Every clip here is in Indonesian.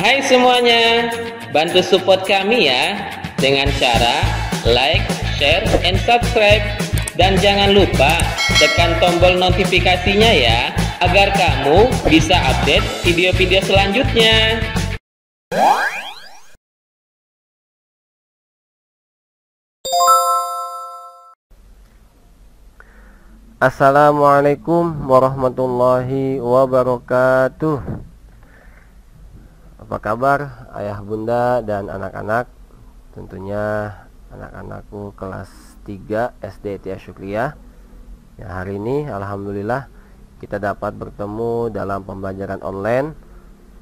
Hai semuanya, bantu support kami ya dengan cara like, share, and subscribe. Dan jangan lupa tekan tombol notifikasinya ya, agar kamu bisa update video-video selanjutnya. Assalamualaikum warahmatullahi wabarakatuh. Apa kabar ayah bunda dan anak-anak? Tentunya anak-anakku kelas 3 SD Tia Syukriyah. Ya, hari ini alhamdulillah kita dapat bertemu dalam pembelajaran online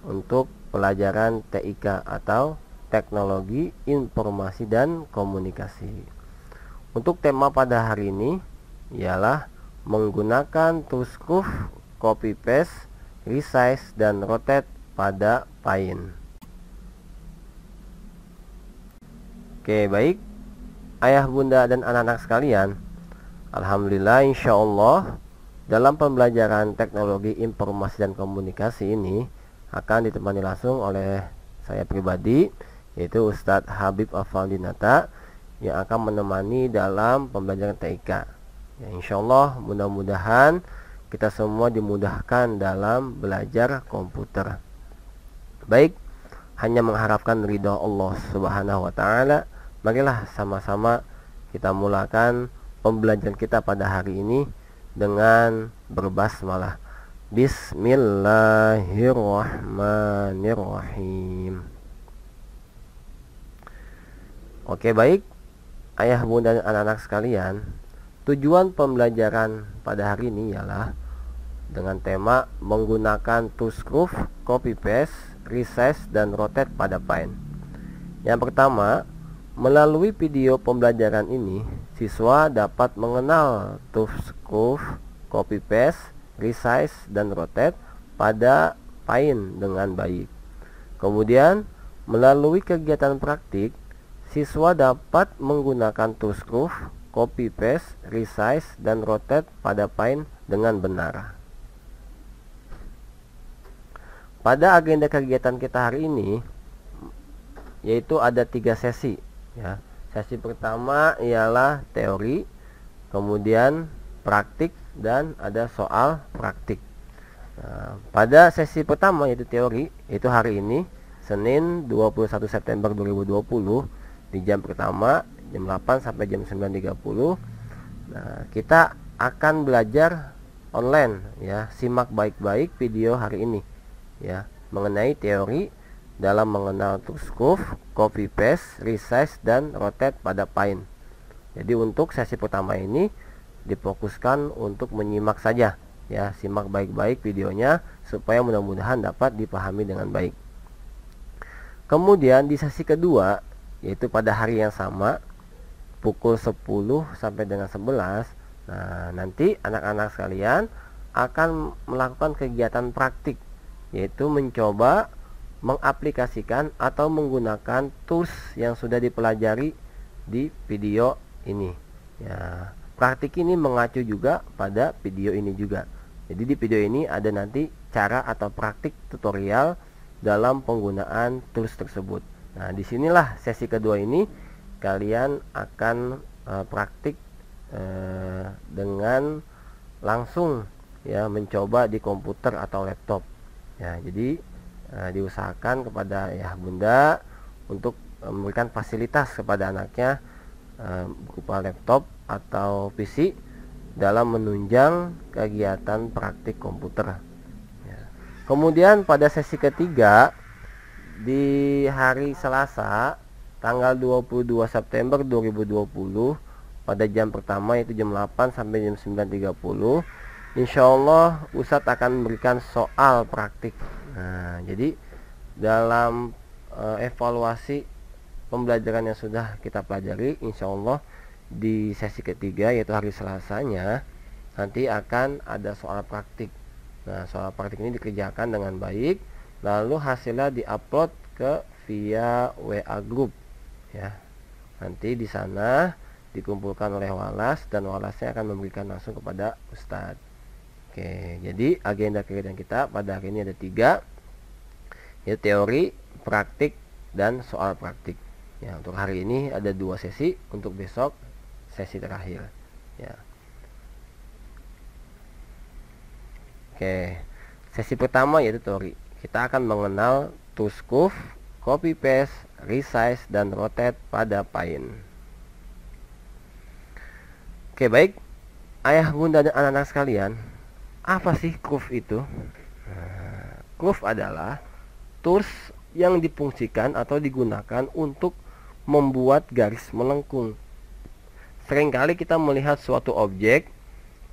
untuk pelajaran TIK atau Teknologi Informasi dan Komunikasi. Untuk tema pada hari ini ialah menggunakan tuskuf, copy paste, resize, dan rotate pada Paint. Oke, baik ayah bunda dan anak-anak sekalian, alhamdulillah insyaallah dalam pembelajaran teknologi informasi dan komunikasi ini akan ditemani langsung oleh saya pribadi, yaitu Ustadz Habib Afaldinata, yang akan menemani dalam pembelajaran TIK. Ya, insyaallah mudah-mudahan kita semua dimudahkan dalam belajar komputer. Baik, hanya mengharapkan ridha Allah Subhanahu wa taala. Marilah sama-sama kita mulakan pembelajaran kita pada hari ini dengan berbasmalah. Bismillahirrahmanirrahim. Oke, baik ayah bunda dan anak-anak sekalian, tujuan pembelajaran pada hari ini ialah dengan tema menggunakan tuskuf, copy paste, resize, dan rotate pada Paint. Yang pertama, melalui video pembelajaran ini siswa dapat mengenal tuskuf, copy paste, resize, dan rotate pada Paint dengan baik. Kemudian, melalui kegiatan praktik siswa dapat menggunakan tuskuf, copy paste, resize, dan rotate pada Paint dengan benar. Pada agenda kegiatan kita hari ini yaitu ada 3 sesi ya. Sesi pertama ialah teori, kemudian praktik, dan ada soal praktik. Nah, pada sesi pertama yaitu teori, itu hari ini Senin 21 September 2020 di jam pertama jam 8 sampai jam 9.30. Nah, kita akan belajar online ya. Simak baik-baik video hari ini ya, mengenai teori dalam mengenal tuskuf, copy paste, resize, dan rotate pada Paint. Jadi untuk sesi pertama ini difokuskan untuk menyimak saja ya, simak baik-baik videonya supaya mudah-mudahan dapat dipahami dengan baik. Kemudian di sesi kedua, yaitu pada hari yang sama pukul 10 sampai dengan 11, nah nanti anak-anak sekalian akan melakukan kegiatan praktik, yaitu mencoba mengaplikasikan atau menggunakan tools yang sudah dipelajari di video ini ya. Praktik ini mengacu juga pada video ini juga. Jadi di video ini ada nanti cara atau praktik tutorial dalam penggunaan tools tersebut. Nah, disinilah sesi kedua ini kalian akan praktik dengan langsung ya, mencoba di komputer atau laptop. Ya, jadi diusahakan kepada ayah bunda untuk memberikan fasilitas kepada anaknya berupa laptop atau PC dalam menunjang kegiatan praktik komputer. Ya. Kemudian pada sesi ketiga di hari Selasa tanggal 22 September 2020 pada jam pertama yaitu jam 8 sampai jam 9.30, insyaallah Ustadz akan memberikan soal praktik. Nah, jadi dalam evaluasi pembelajaran yang sudah kita pelajari, insyaallah di sesi ketiga yaitu hari Selasanya nanti akan ada soal praktik. Nah, soal praktik ini dikerjakan dengan baik, lalu hasilnya diupload ke via WA group ya. Nanti di sana dikumpulkan oleh Walas dan Walasnya akan memberikan langsung kepada Ustadz. Oke, jadi agenda kegiatan kita pada hari ini ada 3, yaitu teori, praktik dan soal praktik. Ya, untuk hari ini ada 2 sesi, untuk besok sesi terakhir. Ya. Oke, sesi pertama yaitu teori. Kita akan mengenal tools curve, copy paste, resize, dan rotate pada Paint. Oke, baik. Ayah, bunda, dan anak-anak sekalian, apa sih curve itu? Curve adalah tools yang difungsikan atau digunakan untuk membuat garis melengkung. Seringkali kita melihat suatu objek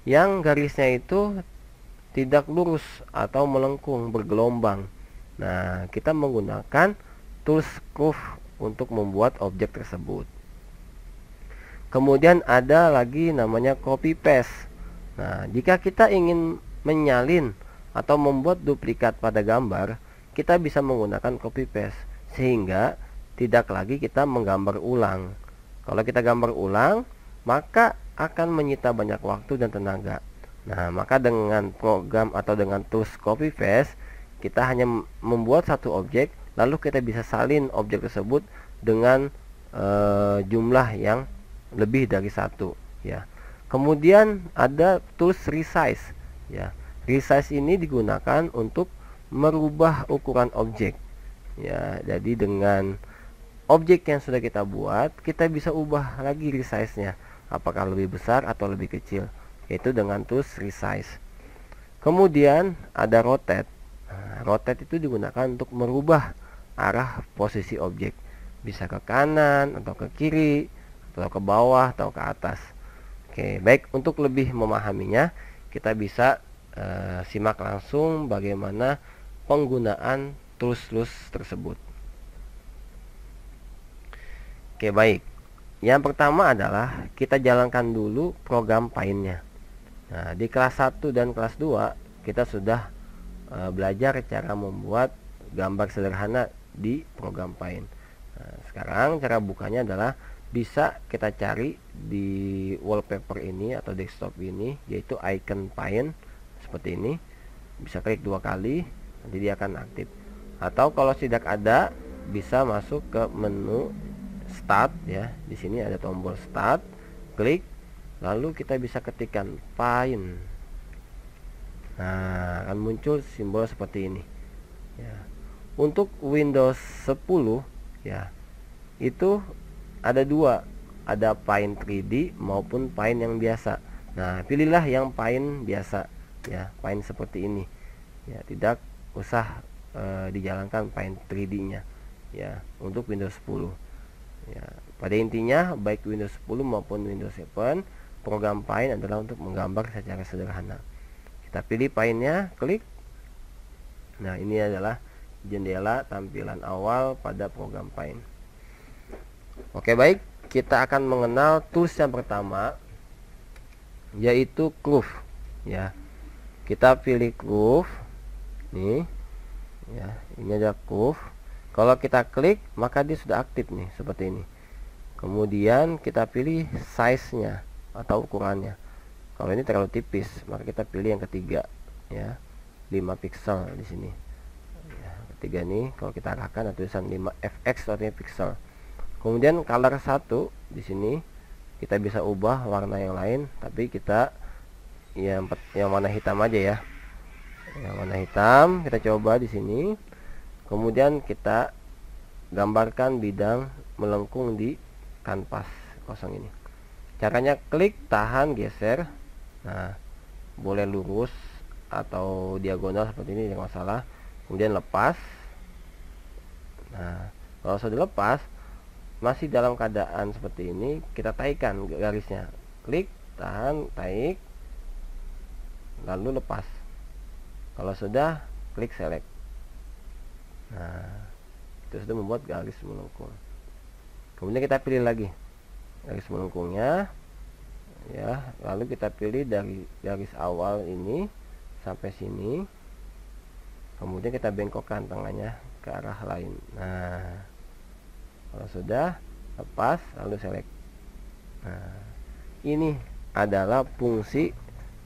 yang garisnya itu tidak lurus atau melengkung, bergelombang. Nah, kita menggunakan tools curve untuk membuat objek tersebut. Kemudian ada lagi namanya copy paste. Nah, jika kita ingin menyalin atau membuat duplikat pada gambar, kita bisa menggunakan copy paste sehingga tidak lagi kita menggambar ulang. Kalau kita gambar ulang, maka akan menyita banyak waktu dan tenaga. Nah, maka dengan program atau dengan tools copy paste, kita hanya membuat satu objek, lalu kita bisa salin objek tersebut dengan jumlah yang lebih dari satu. Ya. Kemudian ada tools resize. Ya, resize ini digunakan untuk merubah ukuran objek. Ya, jadi dengan objek yang sudah kita buat, kita bisa ubah lagi resize-nya, apakah lebih besar atau lebih kecil, yaitu dengan tools resize. Kemudian ada rotate. Nah, rotate itu digunakan untuk merubah arah posisi objek, bisa ke kanan atau ke kiri atau ke bawah atau ke atas. Oke, baik, untuk lebih memahaminya, kita bisa simak langsung bagaimana penggunaan tools tersebut. Oke, baik. Yang pertama adalah kita jalankan dulu program Paint-nya. Nah, di kelas 1 dan kelas 2 kita sudah belajar cara membuat gambar sederhana di program Paint. Nah, sekarang cara bukanya adalah bisa kita cari di wallpaper ini atau desktop ini, yaitu icon Paint seperti ini. Bisa klik 2 kali, nanti dia akan aktif. Atau kalau tidak ada, bisa masuk ke menu Start ya. Di sini ada tombol Start, klik, lalu kita bisa ketikkan Paint. Nah, akan muncul simbol seperti ini. Ya. Untuk Windows 10 ya, itu ada 2, ada Paint 3D maupun Paint yang biasa. Nah, pilihlah yang Paint biasa ya, Paint seperti ini. Ya, tidak usah dijalankan Paint 3D-nya ya untuk Windows 10. Ya, pada intinya baik Windows 10 maupun Windows 7, program Paint adalah untuk menggambar secara sederhana. Kita pilih Paint-nya, klik. Nah, ini adalah jendela tampilan awal pada program Paint. Oke, baik, kita akan mengenal tools yang pertama, yaitu curve. Ya, kita pilih curve. Nih, ya, ini ada curve. Kalau kita klik, maka dia sudah aktif nih, seperti ini. Kemudian kita pilih size-nya atau ukurannya. Kalau ini terlalu tipis, maka kita pilih yang ketiga, ya, 5 pixel di sini. Ya, ketiga nih, kalau kita arahkan ada tulisan 5fx artinya pixel. Kemudian color 1 di sini kita bisa ubah warna yang lain, tapi kita yang warna hitam aja ya. Yang warna hitam kita coba di sini. Kemudian kita gambarkan bidang melengkung di kanvas kosong ini. Caranya klik, tahan, geser. Nah, boleh lurus atau diagonal seperti ini, tidak masalah. Kemudian lepas. Nah, kalau sudah lepas, masih dalam keadaan seperti ini, kita taikkan garisnya. Klik, tahan, taik, lalu lepas. Kalau sudah, klik select. Nah, itu sudah membuat garis melengkung. Kemudian kita pilih lagi garis melengkungnya, ya. Lalu kita pilih dari garis awal ini sampai sini. Kemudian kita bengkokkan tengahnya ke arah lain. Nah, kalau sudah, lepas, lalu select. Nah, ini adalah fungsi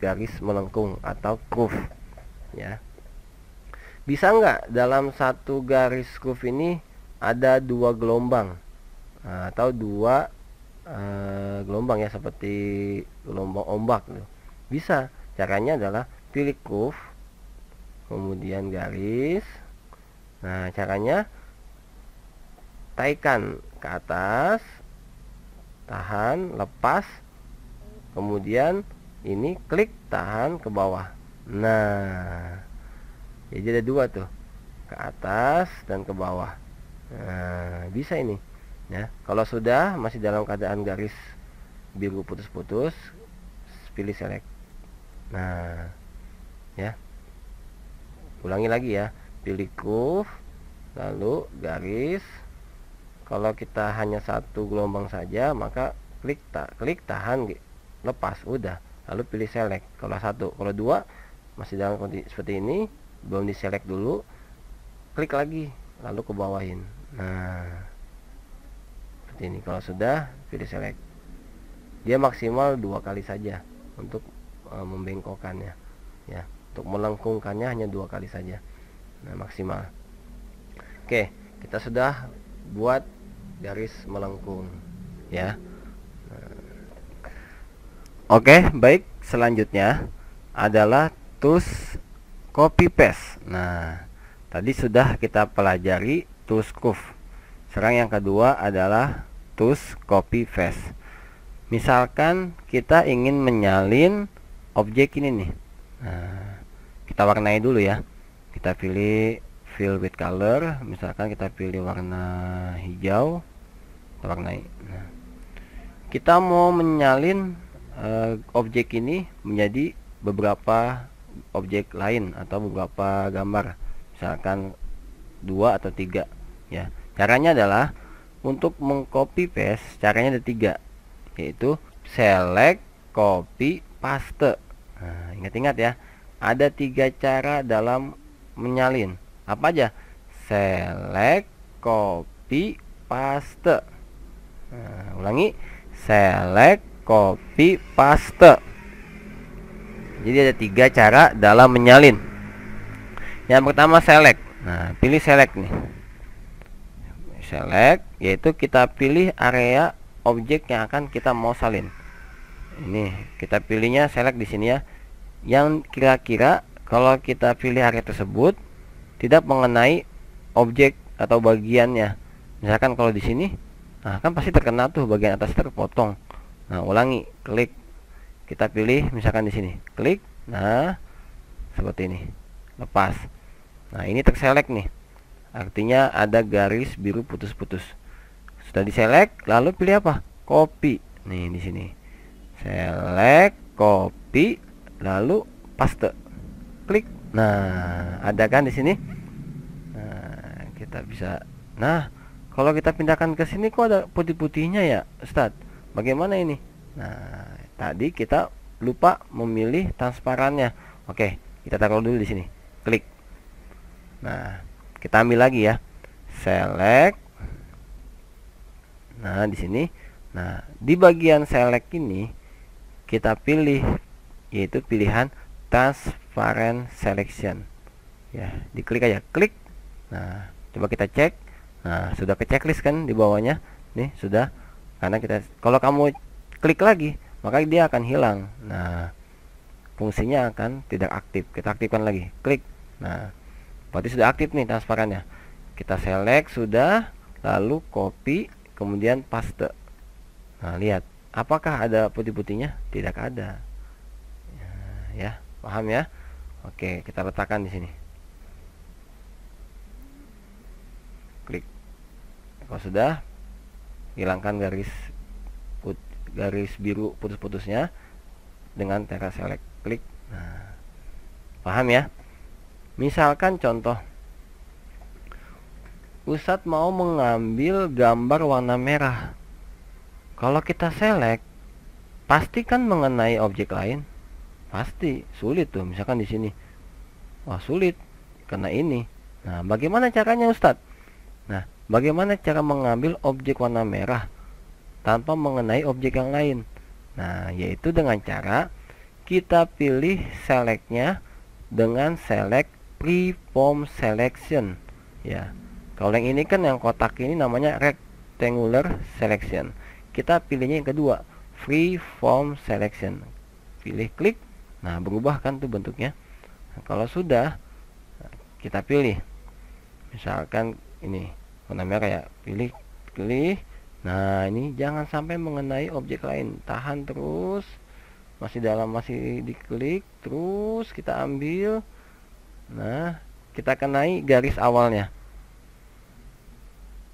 garis melengkung atau curve, ya. Bisa nggak dalam satu garis groove ini ada dua gelombang, atau dua gelombang ya, seperti gelombang ombak gitu. Bisa. Caranya adalah pilih groove, kemudian garis. Nah, caranya taikan ke atas, tahan, lepas, kemudian ini klik, tahan ke bawah. Nah, jadi ada dua tuh, ke atas dan ke bawah. Nah, bisa ini ya. Kalau sudah masih dalam keadaan garis biru putus-putus, pilih select. Nah, ya, ulangi lagi ya, pilih groove, lalu garis. Kalau kita hanya satu gelombang saja, maka klik tahan, lepas, udah, lalu pilih select. Kalau satu, kalau dua masih dalam kondisi seperti ini, belum di select dulu, klik lagi, lalu ke bawahin. Nah, seperti ini. Kalau sudah, pilih select. Dia maksimal 2 kali saja untuk membengkokkannya ya, untuk melengkungkannya hanya 2 kali saja. Nah, maksimal. Oke, kita sudah buat garis melengkung ya. Oke, baik, selanjutnya adalah tools copy paste. Nah, tadi sudah kita pelajari tools groove. Sekarang yang kedua adalah tools copy paste. Misalkan kita ingin menyalin objek ini nih. Nah, kita warnai dulu ya. Kita pilih fill with color, misalkan kita pilih warna hijau, kita warnai. Nah, kita mau menyalin objek ini menjadi beberapa objek lain atau beberapa gambar, misalkan 2 atau 3 ya. Caranya adalah untuk mengcopy paste, caranya ada 3, yaitu select, copy, paste. Nah, ingat-ingat ya, ada 3 cara dalam menyalin. Apa aja? Select, copy, paste. Nah, ulangi, select, copy, paste. Jadi ada 3 cara dalam menyalin. Yang pertama select. Nah, pilih select nih. Select, yaitu kita pilih area objek yang akan kita mau salin. Ini kita pilihnya select di sini ya, yang kira-kira kalau kita pilih area tersebut tidak mengenai objek atau bagiannya. Misalkan kalau di sini, nah kan pasti terkena tuh bagian atas terpotong. Nah, ulangi, klik, kita pilih misalkan di sini, klik, nah seperti ini, lepas. Nah, ini terselect nih, artinya ada garis biru putus-putus. Sudah diselect, lalu pilih apa? Copy. Nih di sini. Select, copy, lalu paste. Klik. Nah, ada kan di sini? Nah, kita bisa. Nah, kalau kita pindahkan ke sini kok ada putih-putihnya ya, Ustadz? Bagaimana ini? Nah, tadi kita lupa memilih transparannya. Oke, kita taruh dulu di sini. Klik. Nah, kita ambil lagi ya. Select. Nah, di sini. Nah, di bagian select ini kita pilih, yaitu pilihan transparent selection. Ya, diklik aja, klik. Nah, coba kita cek. Nah, sudah ke checklist kan di bawahnya. Nih, sudah. Karena kita, kalau kamu klik lagi, maka dia akan hilang. Nah, fungsinya akan tidak aktif. Kita aktifkan lagi, klik. Nah, berarti sudah aktif nih transparannya. Kita select sudah, lalu copy, kemudian paste. Nah, lihat, apakah ada putih-putihnya? Tidak ada. Ya, paham ya? Oke, kita letakkan di sini. Klik. Kalau sudah, hilangkan garis biru putus-putusnya dengan cara select, klik. Nah, paham ya? Misalkan contoh, Ustadz mau mengambil gambar warna merah. Kalau kita select, pasti kan mengenai objek lain. Pasti sulit tuh. Misalkan di sini, wah sulit karena ini. Nah, bagaimana caranya Ustadz? Nah, bagaimana cara mengambil objek warna merah tanpa mengenai objek yang lain? Nah, yaitu dengan cara kita pilih selectnya dengan select freeform selection ya. Kalau yang ini kan yang kotak ini namanya rectangular selection. Kita pilihnya yang kedua, freeform selection. Pilih klik. Nah, berubah kan tuh bentuknya. Nah, kalau sudah kita pilih misalkan ini warna merah ya, pilih. Nah, ini jangan sampai mengenai objek lain. Tahan terus. Masih diklik, terus kita ambil. Nah, kita kenai garis awalnya.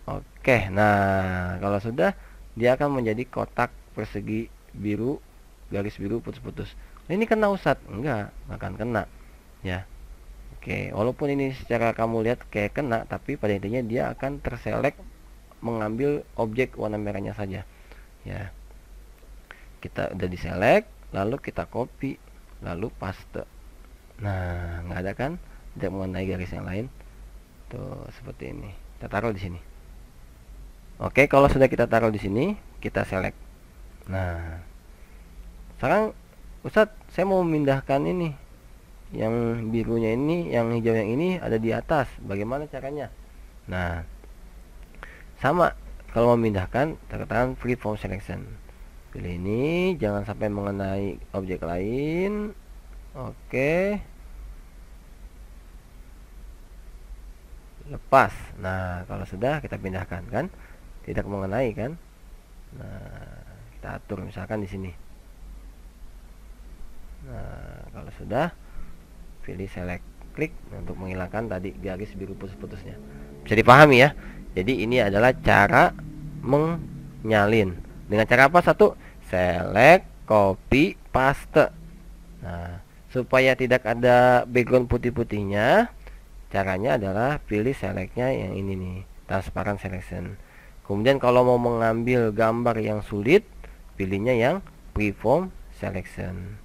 Oke, nah kalau sudah, dia akan menjadi kotak persegi biru, garis biru putus-putus. Nah, ini kena Ustadz? Enggak akan kena ya. Oke, walaupun ini secara kamu lihat kayak kena, tapi pada intinya dia akan terselect mengambil objek warna merahnya saja ya. Kita udah diselect, lalu kita copy, lalu paste. Nah, nggak ada kan, tidak mengenai garis yang lain tuh, seperti ini. Kita taruh di sini. Oke, kalau sudah kita taruh di sini, kita select. Nah, sekarang Ustadz, saya mau memindahkan ini, yang birunya ini, yang hijau yang ini ada di atas, bagaimana caranya? Nah, sama, kalau memindahkan tekan freeform selection, pilih ini, jangan sampai mengenai objek lain. Oke, lepas. Nah, kalau sudah kita pindahkan kan, tidak mengenai kan. Nah, kita atur misalkan di sini. Nah, kalau sudah, pilih select, klik untuk menghilangkan tadi garis biru putus-putusnya. Bisa dipahami ya. Jadi ini adalah cara menyalin. Dengan cara apa? Satu, select, copy, paste. Nah, supaya tidak ada background putih-putihnya, caranya adalah pilih selectnya yang ini nih, transparent selection. Kemudian kalau mau mengambil gambar yang sulit, pilihnya yang freeform selection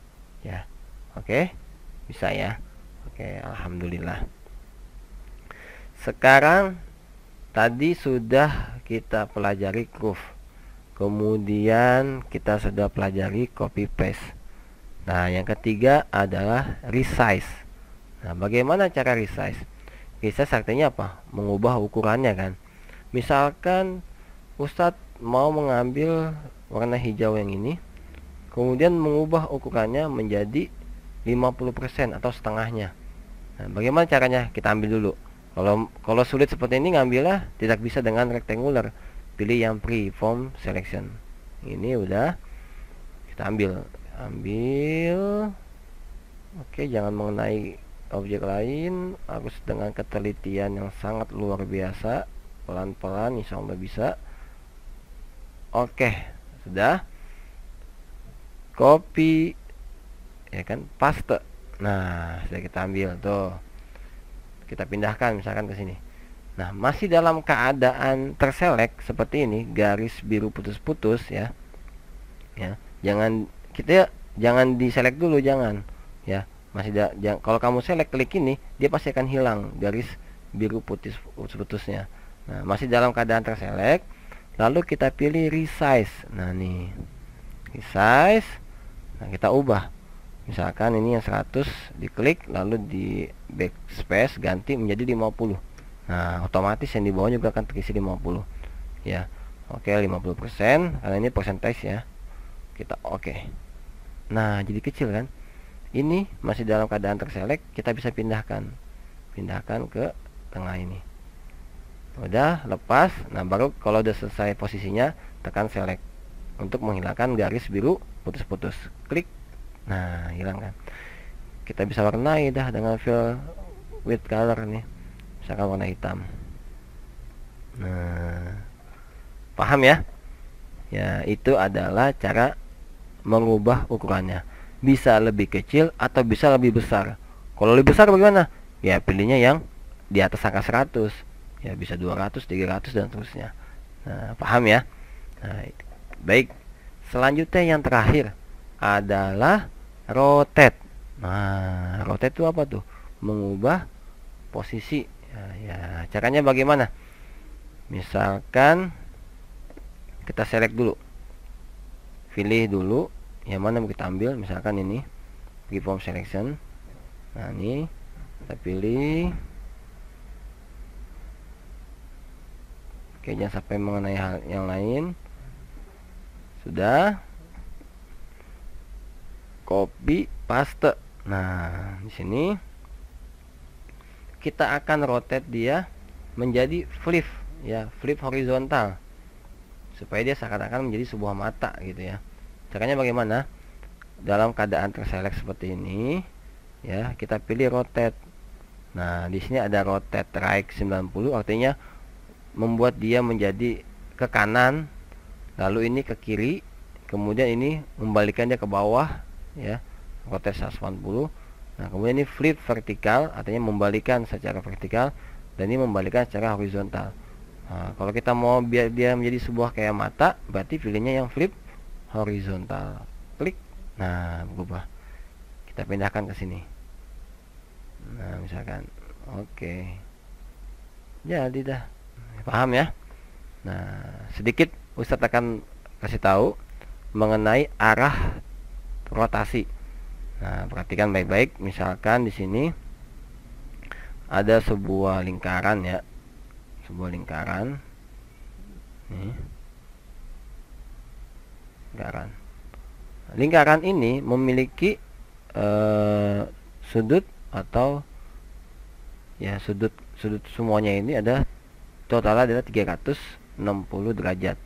ya. Oke, bisa ya. Oke, alhamdulillah. Sekarang tadi sudah kita pelajari groove, kemudian kita sudah pelajari copy paste. Nah, yang ketiga adalah resize. Nah, bagaimana cara resize? Resize artinya apa? Mengubah ukurannya kan. Misalkan Ustadz mau mengambil warna hijau yang ini, kemudian mengubah ukurannya menjadi 50% atau setengahnya. Nah, bagaimana caranya? Kita ambil dulu. Kalau sulit seperti ini, ngambilnya tidak bisa dengan rectangular. Pilih yang freeform selection. Ini udah kita ambil. Oke, jangan mengenai objek lain. Harus dengan ketelitian yang sangat luar biasa. Pelan-pelan, insya Allah bisa. Oke, sudah. Copy, ya kan, paste. Nah, sudah kita ambil tuh. Kita pindahkan misalkan ke sini. Nah, masih dalam keadaan terselect seperti ini, garis biru putus-putus ya. Ya, jangan diselect dulu, jangan. Ya, kalau kamu select, klik ini, dia pasti akan hilang garis biru putus-putusnya. Nah, masih dalam keadaan terselect, lalu kita pilih resize. Nah, nih. Resize. Nah, kita ubah. Misalkan ini yang 100, diklik lalu di backspace ganti menjadi 50. Nah, otomatis yang di bawah juga akan terisi 50 ya. Oke, 50% karena ini persentase ya. Kita oke. Nah, jadi kecil kan. Ini masih dalam keadaan terselect, kita bisa pindahkan ke tengah ini. Udah lepas. Nah, baru kalau udah selesai posisinya, tekan select untuk menghilangkan garis biru putus-putus. Klik. Nah, hilang kan. Kita bisa warnai dah dengan fill with color nih, misalkan warna hitam. Nah, paham ya? Ya, itu adalah cara mengubah ukurannya. Bisa lebih kecil atau bisa lebih besar. Kalau lebih besar bagaimana? Ya, pilihnya yang di atas angka 100. Ya, bisa 200, 300 dan seterusnya. Nah, paham ya? Nah, baik. Selanjutnya yang terakhir adalah rotate. Nah, rotate itu apa tuh? Mengubah posisi. Ya, caranya bagaimana? Misalkan kita select dulu, pilih dulu yang mana mau kita ambil. Misalkan ini freeform selection. Nah, ini Kita pilih. Oke, jangan sampai mengenai hal yang lain. Sudah. Copy paste. Nah, di sini kita akan rotate dia menjadi flip, ya, flip horizontal, supaya dia seakan-akan menjadi sebuah mata gitu ya. Caranya bagaimana? Dalam keadaan terselect seperti ini, ya, kita pilih rotate. Nah, di sini ada rotate right 90, artinya membuat dia menjadi ke kanan, lalu ini ke kiri, kemudian ini membalikkan dia ke bawah, ya, rotate 180. Nah, kemudian ini flip vertikal, artinya membalikan secara vertikal, dan ini membalikan secara horizontal. Nah, kalau kita mau biar dia menjadi sebuah kayak mata, berarti pilihnya yang flip horizontal. Klik. Nah, berubah. Kita pindahkan ke sini. Nah, misalkan, oke. Jadi dah. Paham ya? Nah, sedikit Ustadz akan kasih tahu mengenai arah rotasi. Nah, perhatikan baik-baik. Misalkan di sini ada sebuah lingkaran, ya, sebuah lingkaran. Nih, lingkaran ini memiliki sudut atau ya sudut semuanya ini ada total adalah 360 derajat.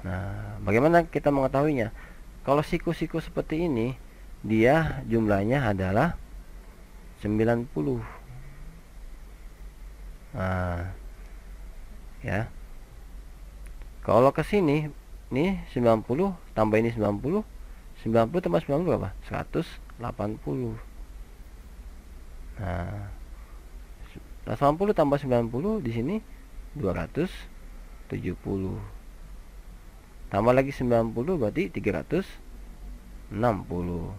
Nah, bagaimana kita mengetahuinya? Kalau siku-siku seperti ini, dia jumlahnya adalah 90. Nah, ya. Kalau ke sini, nih 90 tambah ini 90, 90 tambah 90 berapa? 180. Nah, 180 tambah 90 di sini 270. Tambah lagi 90 berarti 360.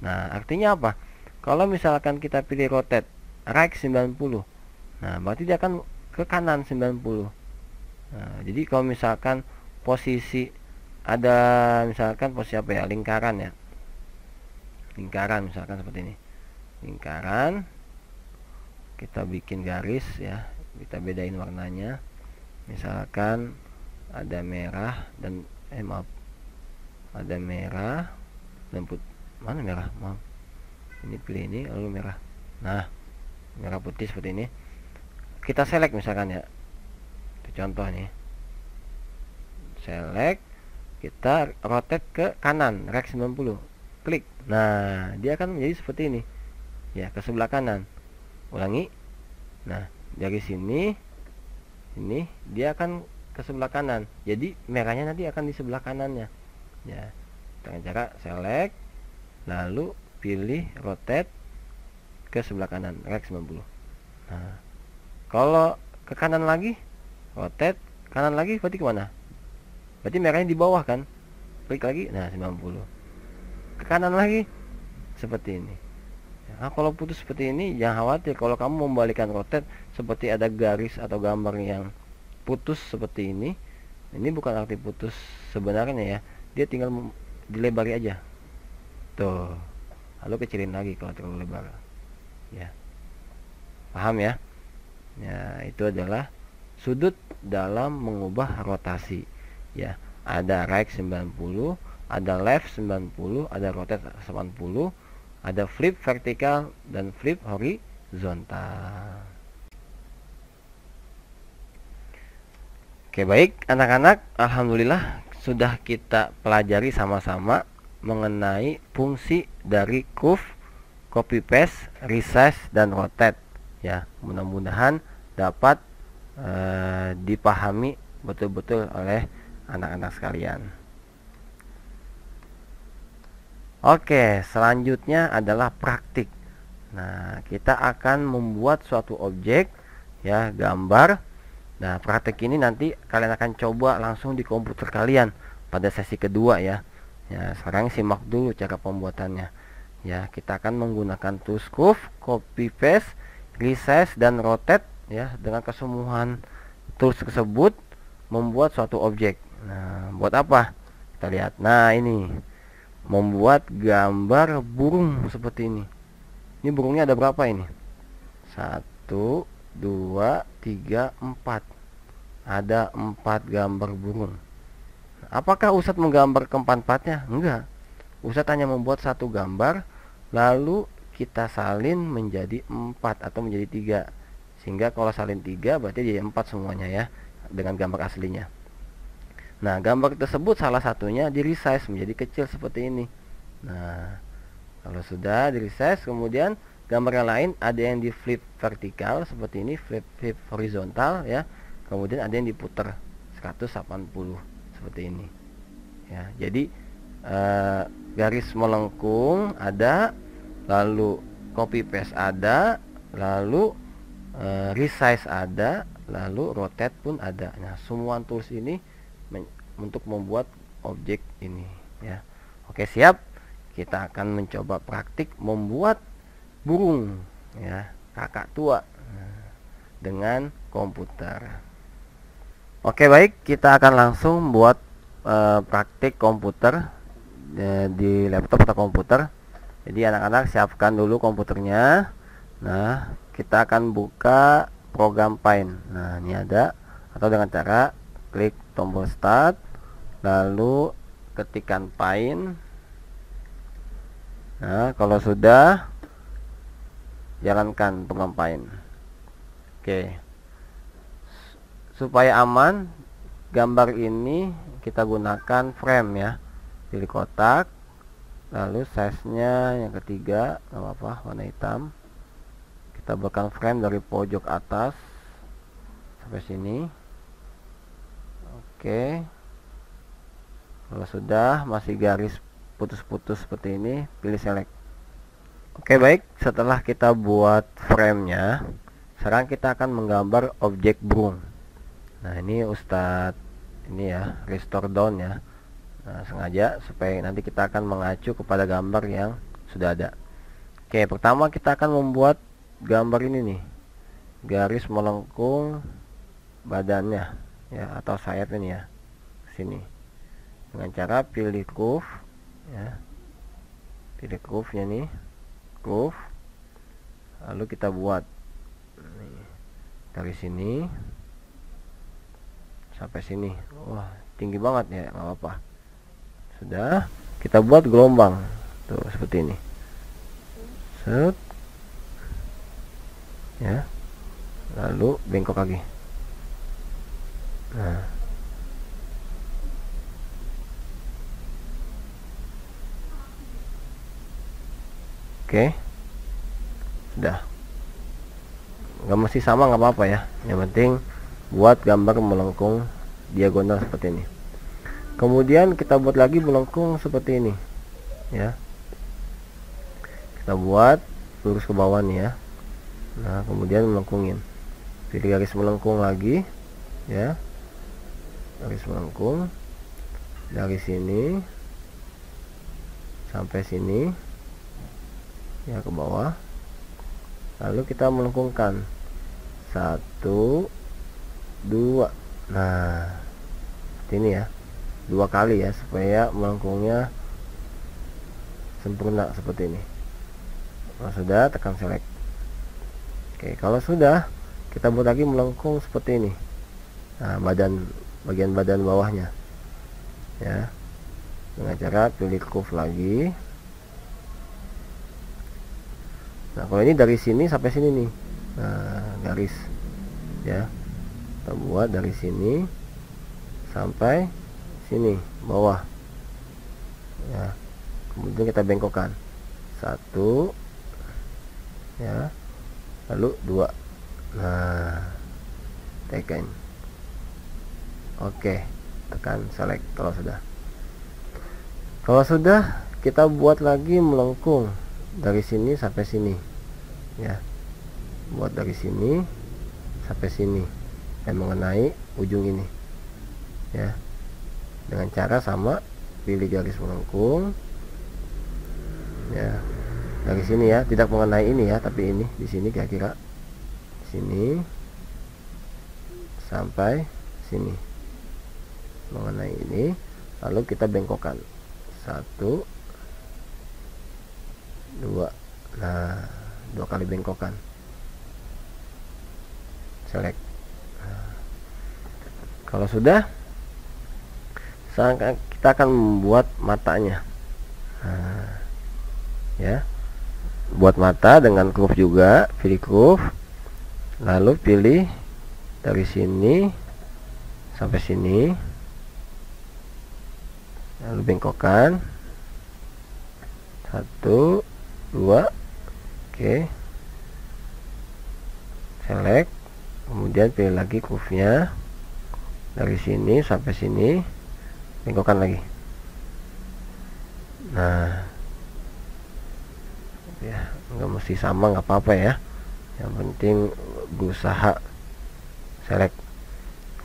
Nah, artinya apa? Kalau misalkan kita pilih rotate right 90, nah berarti dia akan ke kanan 90. Nah, jadi kalau misalkan posisi ada, misalkan posisi apa ya, lingkaran ya, lingkaran misalkan seperti ini, lingkaran, kita bikin garis ya, kita bedain warnanya. Misalkan ada merah dan ada merah dan mana merah, maaf, ini pilih ini lalu merah. Nah, merah putih seperti ini. Kita select misalkan ya, itu contoh nih, select, kita rotate ke kanan right 90, klik. Nah, dia akan menjadi seperti ini ya, ke sebelah kanan. Ulangi. Nah, dari sini ini dia akan ke sebelah kanan, jadi merahnya nanti akan di sebelah kanannya ya, dengan cara select lalu pilih rotate ke sebelah kanan right 90. Nah, kalau ke kanan lagi, rotate kanan lagi, berarti kemana? Berarti merahnya di bawah kan, klik lagi, nah 90. Ke kanan lagi seperti ini. Nah, kalau putus seperti ini jangan khawatir. Kalau kamu membalikkan rotate seperti ada garis atau gambar yang putus seperti ini bukan arti putus sebenarnya ya, dia tinggal dilebari aja tuh, lalu kecilin lagi kalau terlalu lebar ya. Paham ya? Ya, itu adalah sudut dalam mengubah rotasi ya. Ada right 90, ada left 90, ada rotate 80, ada flip vertikal dan flip horizontal. Oke, baik anak-anak, alhamdulillah sudah kita pelajari sama-sama mengenai fungsi dari curve, copy paste, resize dan rotate ya. Mudah-mudahan dapat dipahami betul-betul oleh anak-anak sekalian. Oke, selanjutnya adalah praktik. Nah, kita akan membuat suatu objek ya, gambar. Nah, praktik ini nanti kalian akan coba langsung di komputer kalian pada sesi kedua ya. Ya, sekarang simak dulu cara pembuatannya. Ya, kita akan menggunakan tools curve, copy paste, resize dan rotate ya. Dengan kesemuanya tools tersebut membuat suatu objek. Nah, buat apa? Kita lihat. Nah, ini membuat gambar burung seperti ini. Ini burungnya ada berapa ini? 1, 2, 3, 4. Ada 4 gambar burung. Apakah Ustadz menggambar keempat-empatnya? Enggak. Ustadz hanya membuat satu gambar, lalu kita salin menjadi 4 atau menjadi 3. Sehingga kalau salin 3 berarti jadi 4 semuanya ya, dengan gambar aslinya. Nah, gambar tersebut salah satunya di resize menjadi kecil seperti ini. Nah, kalau sudah di resize, kemudian gambar yang lain ada yang di flip vertikal seperti ini, flip horizontal ya. Kemudian ada yang diputar 180 seperti ini. Ya, jadi garis melengkung ada, lalu copy paste ada, lalu resize ada, lalu rotate pun ada. Nah, semua tools ini untuk membuat objek ini ya. Oke, siap. Kita akan mencoba praktik membuat burung ya, kakak tua dengan komputer. Oke, baik, kita akan langsung buat praktik komputer di laptop atau komputer. Jadi anak-anak siapkan dulu komputernya. Nah, kita akan buka program Paint. Nah, ini ada, atau dengan cara klik tombol start, lalu ketikkan Paint. Nah, kalau sudah, jalankan program Paint. Oke. Supaya aman, gambar ini kita gunakan frame ya. Pilih kotak, lalu size-nya yang ketiga, nggak apa-apa, warna hitam. Kita buatkan frame dari pojok atas sampai sini. Oke. Kalau sudah masih garis putus-putus seperti ini, pilih select. Oke, baik, setelah kita buat frame-nya, sekarang kita akan menggambar objek burung. Nah, ini Ustadz ini ya, restore down ya. Nah, sengaja supaya nanti kita akan mengacu kepada gambar yang sudah ada. Oke, pertama kita akan membuat gambar ini nih, garis melengkung badannya ya, atau sayap ini ya, sini, dengan cara pilih curve ya, pilih curve nya nih, curve, lalu kita buat nih, dari sini sampai sini. Wah, tinggi banget ya, nggak apa-apa. Sudah, kita buat gelombang tuh seperti ini. Set ya, lalu bengkok lagi. Nah, oke, sudah. Nggak mesti sama, nggak apa-apa ya, yang penting buat gambar melengkung diagonal seperti ini. Kemudian kita buat lagi melengkung seperti ini ya. Kita buat lurus ke bawah nih ya. Nah, kemudian melengkungin, pilih garis melengkung lagi ya, garis melengkung dari sini sampai sini ya, ke bawah. Lalu kita melengkungkan 1, 2. Nah, seperti ini ya, 2 kali ya, supaya melengkungnya sempurna seperti ini. Kalau sudah, tekan select. Oke, kalau sudah, kita buat lagi melengkung seperti ini. Nah, bagian badan bawahnya ya, dengan cara pilih curve lagi. Nah, kalau ini dari sini sampai sini nih, nah, garis ya, kita buat dari sini sampai sini bawah ya, kemudian kita bengkokkan 1 ya, lalu 2. Nah, tekan. Oke, tekan select kalau sudah, kita buat lagi melengkung dari sini sampai sini ya, buat dari sini sampai sini dan mengenai ujung ini ya, dengan cara sama, pilih garis melengkung ya, dari sini ya, tidak mengenai ini ya, tapi ini di sini kira-kira sini sampai sini mengenai ini, lalu kita bengkokkan 1, 2. Nah, 2 kali bengkokan select. Kalau sudah, kita akan membuat matanya. Ya, buat mata dengan curve juga, pilih curve, lalu pilih dari sini sampai sini, lalu bengkokkan 1 2, oke, select, kemudian pilih lagi curve-nya dari sini sampai sini, bengkokkan lagi. Nah, ya nggak mesti sama, nggak apa-apa ya, yang penting berusaha. Select,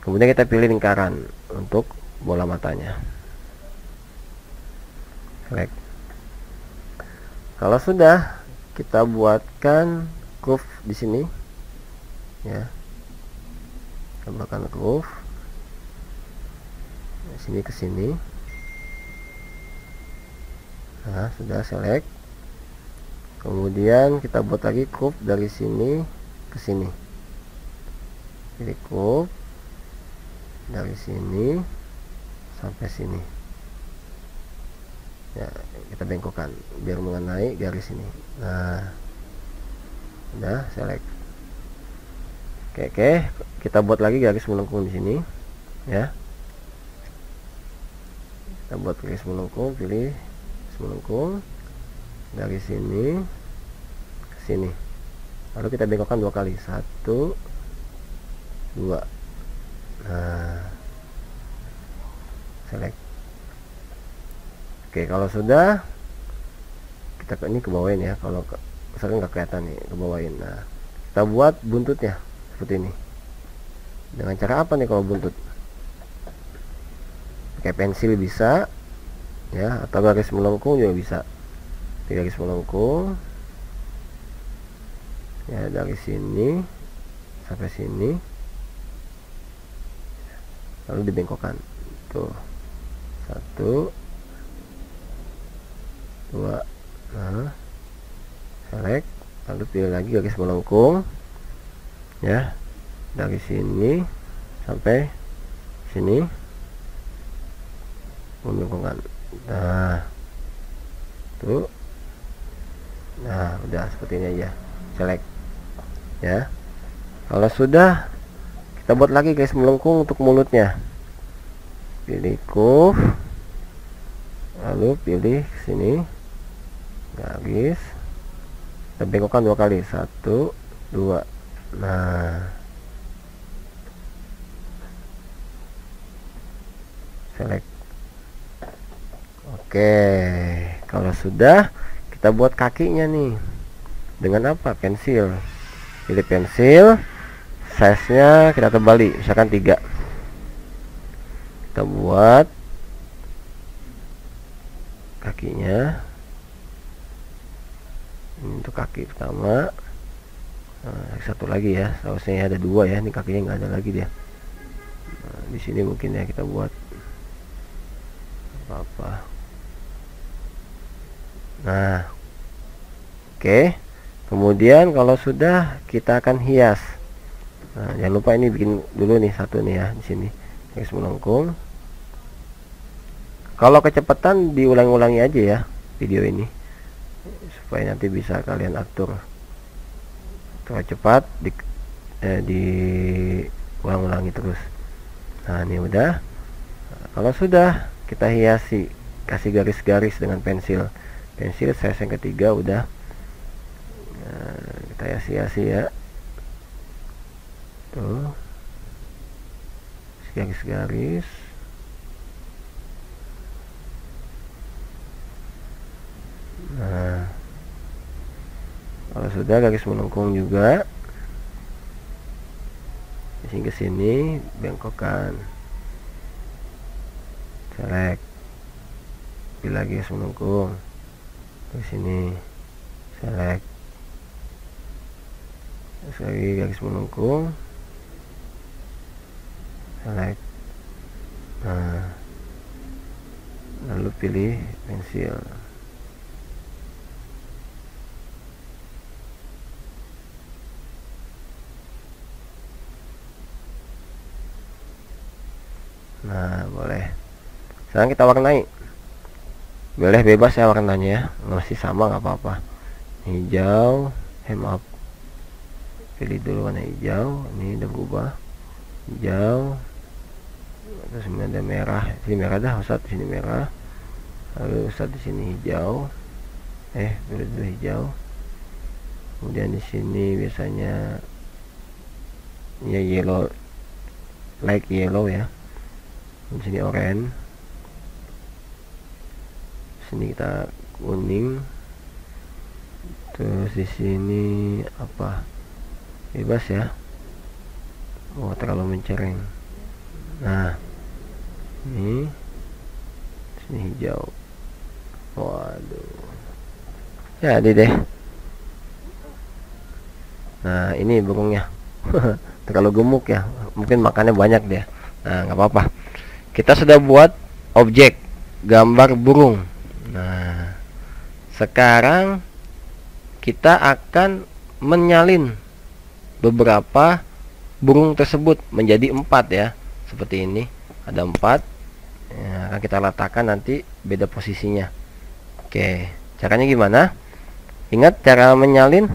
kemudian kita pilih lingkaran untuk bola matanya. Select. Kalau sudah, kita buatkan curve di sini ya, tambahkan curve dari sini ke sini. Nah, sudah, select, kemudian kita buat lagi curve dari sini ke sini, pilih curve dari sini sampai sini ya, kita bengkokkan biar mengenai garis ini. Nah, udah, select. Oke, kita buat lagi garis melengkung di sini ya, kita buat garis melengkung, pilih melengkung dari sini ke sini, lalu kita bengkokkan 2 kali, 1 2. Nah, select. Oke, kalau sudah, kita ini ke bawain ya, kalau misalkan nggak kelihatan nih, ke bawain. Nah, kita buat buntutnya seperti ini. Dengan cara apa nih kalau buntut? Pakai pensil bisa ya, atau garis melengkung juga bisa. Garis melengkung ya, dari sini sampai sini, lalu dibengkokkan tuh, 1 2. Nah, select, lalu pilih lagi garis melengkung ya, dari sini sampai sini, membengkokkan. Nah, tuh. Nah, udah seperti ini aja. Select ya. Kalau sudah, kita buat lagi garis melengkung untuk mulutnya. Pilih curve, lalu pilih sini garis, kita bengkokkan 2 kali, 1 2. Nah, select. Oke, kalau sudah, kita buat kakinya nih. Dengan apa? Pensil. Pilih pensil, size nya kita tebali, misalkan 3. Kita buat kakinya. Ini untuk kaki pertama. Nah, satu lagi ya, seharusnya ada 2 ya, ini kakinya nggak ada lagi dia. Nah, di sini mungkin ya kita buat apa-apa. Nah, oke. Kemudian kalau sudah, kita akan hias. Nah, jangan lupa ini bikin dulu nih satu nih ya, di sini garis melengkung. Kalau kecepatan diulang-ulangi aja ya video ini, supaya nanti bisa kalian atur. Terlalu cepat di ulang-ulangi terus. Nah, ini udah. Nah, kalau sudah, kita hiasi, kasih garis-garis dengan pensil size yang ketiga udah. Nah, kita hiasi-hiasi ya, tuh, garis-garis. Nah, kalau sudah, garis melengkung juga di sini ke sini, bengkokkan, select, pilih lagi garis melengkung di sini, select, terus lagi garis melengkung, select. Nah, lalu pilih pensil. Nah, boleh. Sekarang kita warnai. Boleh bebas ya warnanya ya, masih sama nggak apa-apa. Hijau, maaf, pilih dulu warna hijau. Ini udah berubah hijau, terus ini ada merah. Sini merah dah Ustaz, di sini merah. Lalu Ustaz di sini hijau. Pilih dulu hijau. Kemudian di sini biasanya ya yellow, like yellow ya. Di sini oranye. Sini kita kuning. Terus di sini apa? Bebas ya. Terlalu mencereng. Nah, ini sini hijau. Waduh. Jadi deh. Nah, ini burungnya. Terlalu gemuk ya. Mungkin makannya banyak dia. Nah, nggak apa-apa. Kita sudah buat objek gambar burung. Nah, sekarang kita akan menyalin beberapa burung tersebut menjadi 4 ya, seperti ini. Ada 4 ya, akan kita letakkan nanti beda posisinya. Oke, caranya gimana? Ingat cara menyalin,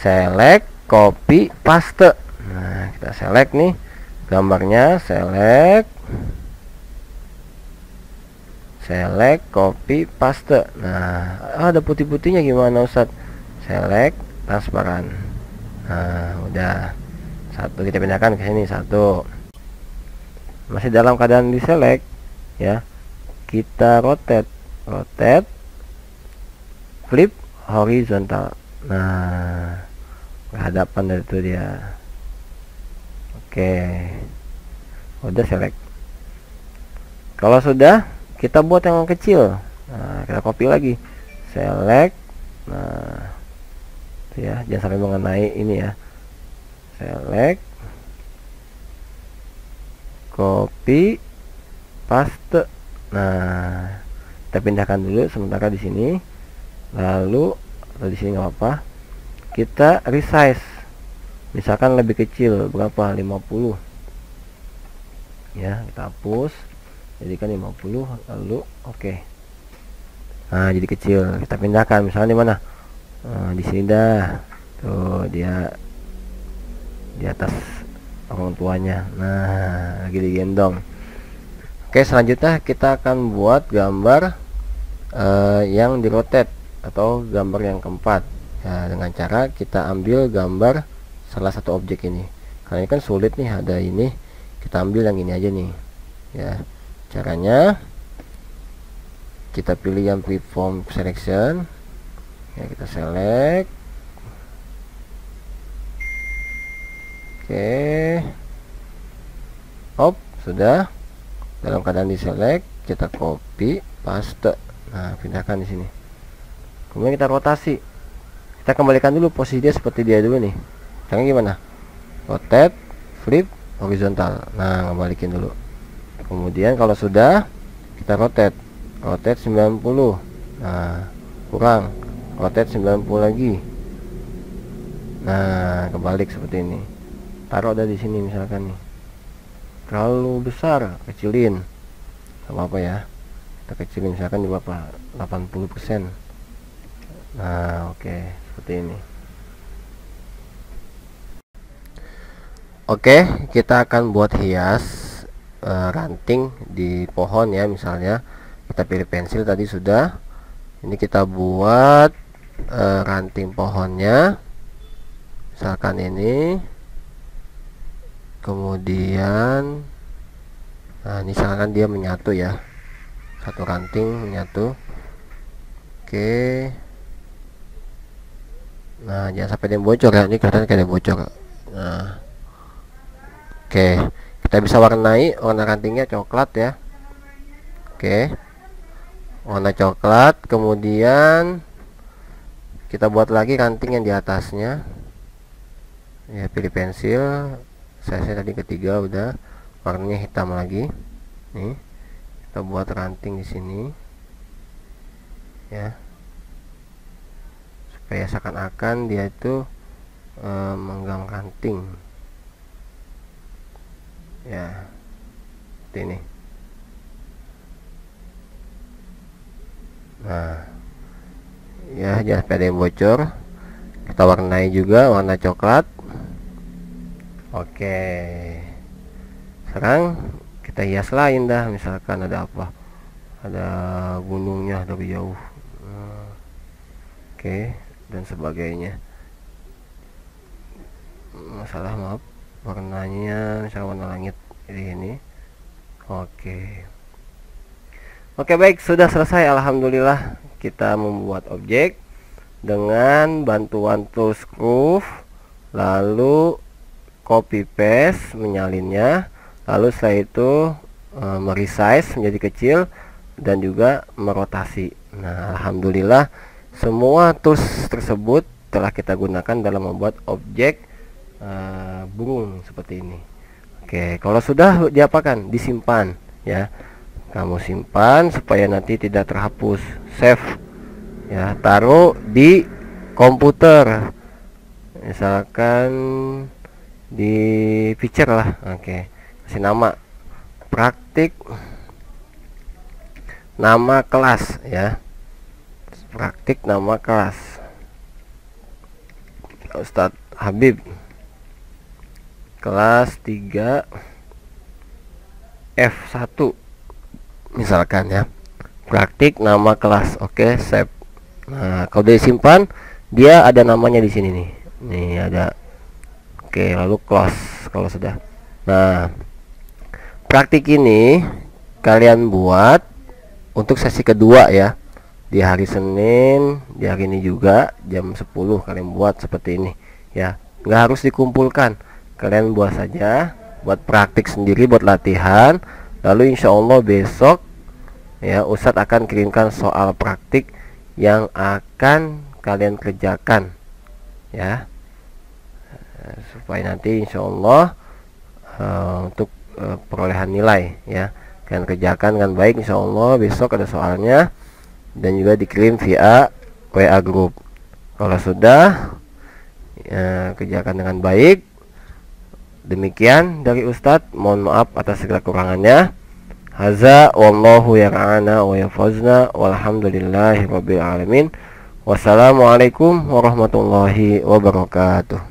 select, copy, paste. Nah, kita select nih gambarnya, select, copy, paste. Nah, ada putih-putihnya gimana Ustaz? Select, transparan. Nah, udah. Satu kita pindahkan ke sini, satu. Masih dalam keadaan di select ya. Kita rotate, flip horizontal. Nah, kehadapan dari itu dia. Oke. Udah select. Kalau sudah, kita buat yang kecil. Nah, kita copy lagi, select. Nah, ya, jangan sampai mengenai ini ya. Select, copy, paste. Nah, kita pindahkan dulu sementara di sini. Lalu atau di sini nggak apa-apa. Kita resize. Misalkan lebih kecil berapa? 50. Ya, kita hapus. Jadikan 50, lalu oke. Nah, jadi kecil. Kita pindahkan misalnya di mana? Di sini dah. Tuh, dia di atas orang tuanya. Nah, lagi digendong. Oke, selanjutnya kita akan buat gambar yang di-rotate atau gambar yang keempat. Ya, dengan cara kita ambil gambar salah satu objek ini. Karena ini kan sulit nih, ada ini. Kita ambil yang ini aja nih. Ya. Caranya kita pilih yang freeform selection ya, kita select. Sudah dalam keadaan di select, kita copy, paste. Nah, pindahkan di sini. Kemudian kita rotasi, kita kembalikan dulu posisi dia seperti dia dulu nih. Caranya gimana? Rotate, flip, horizontal. Nah, kembalikan dulu. Kemudian kalau sudah, kita rotate 90. Nah, kurang, rotate 90 lagi. Nah, kebalik seperti ini. Taruh ada di sini misalkan nih. Terlalu besar, kecilin. Gak apa-apa ya. Kita kecilin misalkan di berapa? 80%. Nah, oke, seperti ini. Oke, kita akan buat hias ranting di pohon ya. Misalnya kita pilih pensil tadi sudah. Ini kita buat ranting pohonnya, misalkan ini. Kemudian nah, misalkan dia menyatu ya, satu ranting menyatu. Oke, nah jangan sampai dia bocor ya, ini kelihatan kayak bocor. Nah, oke, kita bisa warnai warna rantingnya coklat ya. Oke, warna coklat. Kemudian kita buat lagi ranting yang di atasnya ya, pilih pensil. Saya tadi ketiga udah, warnanya hitam lagi. Nih, kita buat ranting di sini ya, supaya seakan-akan dia itu menggang ranting ya, seperti ini. Nah, ya jangan sampai ada yang bocor. Kita warnai juga warna coklat. Oke, sekarang kita hias lain dah, misalkan ada apa, ada gunungnya dari jauh. Oke, dan sebagainya. Masalah maaf, warnanya misalnya warna langit ini. Oke, baik, sudah selesai. Alhamdulillah kita membuat objek dengan bantuan tools groove, lalu copy paste menyalinnya, lalu setelah itu meresize menjadi kecil dan juga merotasi. Nah, alhamdulillah semua tools tersebut telah kita gunakan dalam membuat objek burung seperti ini. Oke, kalau sudah diapakan? Disimpan ya. Kamu simpan supaya nanti tidak terhapus. Save ya, taruh di komputer. Misalkan di picture lah. Oke, kasih nama praktik, nama kelas ya. Praktik nama kelas Ustadz Habib, kelas 3 F1 misalkan ya. Praktik nama kelas. Oke, save. Nah, kalau udah disimpan, dia ada namanya di sini nih. Nih ada. Oke, lalu close kalau sudah. Nah, praktik ini kalian buat untuk sesi kedua ya. Di hari Senin, di hari ini juga jam 10 kalian buat seperti ini ya. Nggak harus dikumpulkan, kalian buat saja, buat praktik sendiri, buat latihan. Lalu insya Allah besok ya Ustadz akan kirimkan soal praktik yang akan kalian kerjakan ya, supaya nanti insya Allah untuk perolehan nilai ya, kalian kerjakan dengan baik. Insya Allah besok ada soalnya dan juga dikirim via WA group. Kalau sudah ya, kerjakan dengan baik. Demikian dari Ustadz, mohon maaf atas segala kurangannya. Haza wallahu ya'ana wa yafazna walhamdulillahi rabbil alamin. Wassalamualaikum warahmatullahi wabarakatuh.